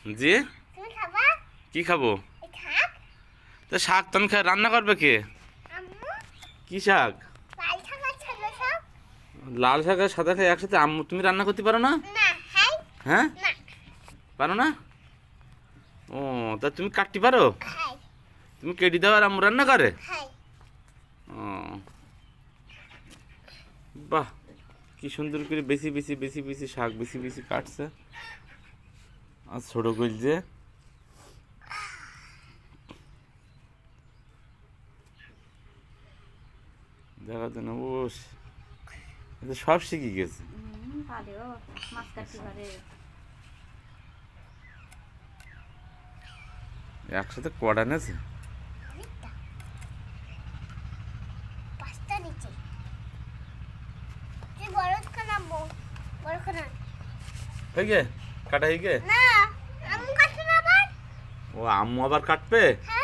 জি, তুমি খাবা? কি খাবো? এই শাক? তা শাক তো আমি রান্না করবে কে? আম্মু, কি শাক? লাল শাক আর সাদা শাক? লাল শাক আর সাদা শাক একসাথে আম্মু তুমি রান্না করতে পারো না? না, হ্যাঁ, হ্যাঁ, না, পারো না? ও, তা তুমি কাটতে পারো? হ্যাঁ, তুমি কেটে দাও আর আম্মু রান্না করে? হ্যাঁ। ও, বাহ, কি সুন্দর করে বেশি বেশি বেশি বেশি শাক বেশি বেশি কাটছে আর ছোট করছে। দেখা তো না, বস সব শিখে গেছে। পারেও মাছ কাটতে পারে। একসাথে কড়া নেছে। অনেকটা। পাঁচটা নিচে। তুই বড় খান আম্মু, বড় খান। হয়ে গে কাটা হয়ে গে। না, আম্মু কাটবে না আবার? ও আম্মু আবার কাটবে? হ্যাঁ।